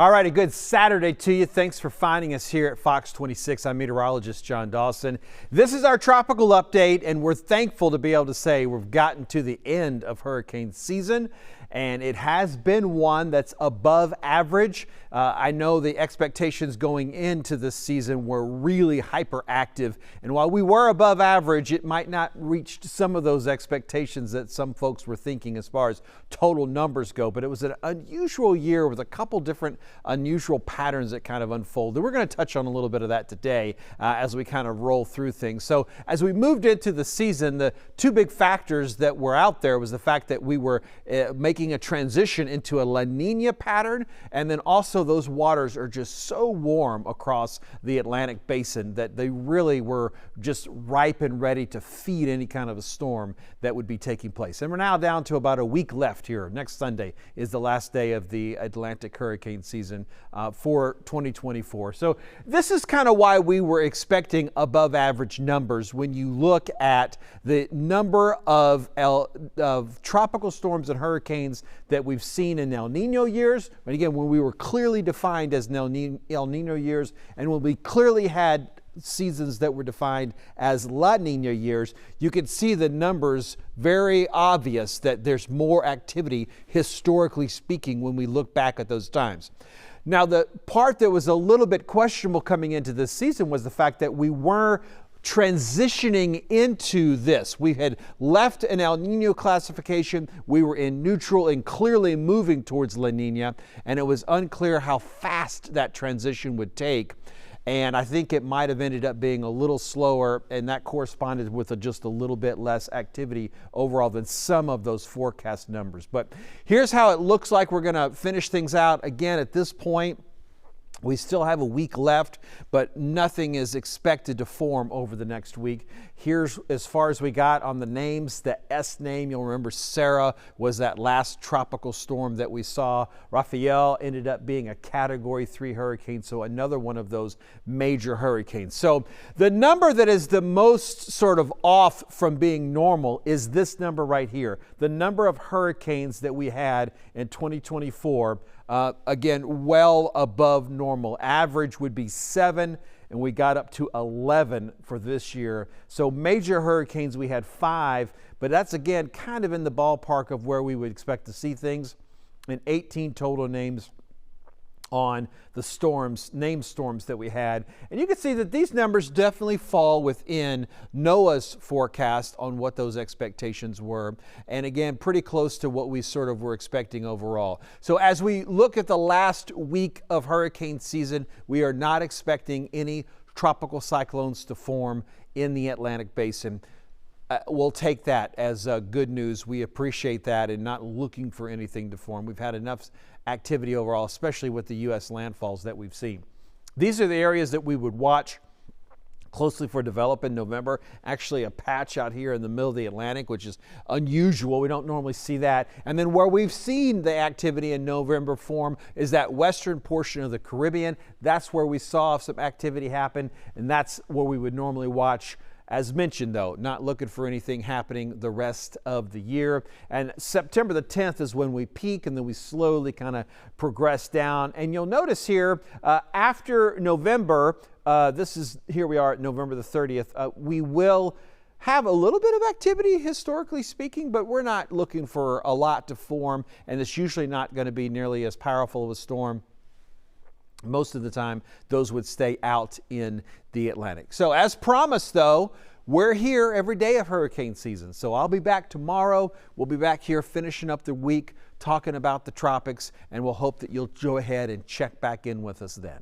All right, a good Saturday to you. Thanks for finding us here at Fox 26. I'm meteorologist John Dawson. This is our tropical update, and we're thankful to be able to say we've gotten to the end of hurricane season, and it has been one that's above average. I know the expectations going into this season were really hyperactive, and while we were above average, it might not reach some of those expectations that some folks were thinking as far as total numbers go, but it was an unusual year with a couple different unusual patterns that kind of unfolded. We're going to touch on a little bit of that today as we kind of roll through things. So as we moved into the season, the two big factors that were out there was the fact that we were making a transition into a La Nina pattern, and then also those waters are just so warm across the Atlantic Basin that they really were just ripe and ready to feed any kind of a storm that would be taking place. And we're now down to about a week left here. Next Sunday is the last day of the Atlantic hurricane season for 2024. So this is kind of why we were expecting above average numbers when you look at the number of tropical storms and hurricanes that we've seen in El Nino years. But again, when we were clearly defined as El Nino years, and when we clearly had seasons that were defined as La Nina years, you can see the numbers very obvious that there's more activity historically speaking when we look back at those times. Now, the part that was a little bit questionable coming into this season was the fact that we were transitioning into this. We had left an El Nino classification. We were in neutral and clearly moving towards La Nina, and it was unclear how fast that transition would take. And I think it might have ended up being a little slower, and that corresponded with just a little bit less activity overall than some of those forecast numbers. But here's how it looks like we're going to finish things out. Again, at this point, we still have a week left, but nothing is expected to form over the next week. Here's as far as we got on the names. The S name, you'll remember Sarah was that last tropical storm that we saw. Rafael ended up being a Category 3 hurricane, so another one of those major hurricanes. So the number that is the most sort of off from being normal is this number right here. The number of hurricanes that we had in 2024. Again, well above normal. Average would be 7, and we got up to 11 for this year. So major hurricanes, we had 5, but that's again kind of in the ballpark of where we would expect to see things. And 18 total names on the storms, named storms that we had. And you can see that these numbers definitely fall within NOAA's forecast on what those expectations were. And again, pretty close to what we sort of were expecting overall. So as we look at the last week of hurricane season, we are not expecting any tropical cyclones to form in the Atlantic Basin. We'll take that as good news. We appreciate that and not looking for anything to form. We've had enough activity overall, especially with the U.S. landfalls that we've seen. These are the areas that we would watch closely for development in November. Actually, a patch out here in the middle of the Atlantic, which is unusual. We don't normally see that. And then where we've seen the activity in November form is that western portion of the Caribbean. That's where we saw some activity happen, and that's where we would normally watch. As mentioned, though, not looking for anything happening the rest of the year. And September the 10th is when we peak, and then we slowly kind of progress down. And you'll notice here, after November, here we are at November the 30th, we will have a little bit of activity historically speaking, but we're not looking for a lot to form, and it's usually not going to be nearly as powerful of a storm. Most of the time, those would stay out in the Atlantic. So as promised, though, we're here every day of hurricane season. So I'll be back tomorrow. We'll be back here finishing up the week, talking about the tropics, and we'll hope that you'll go ahead and check back in with us then.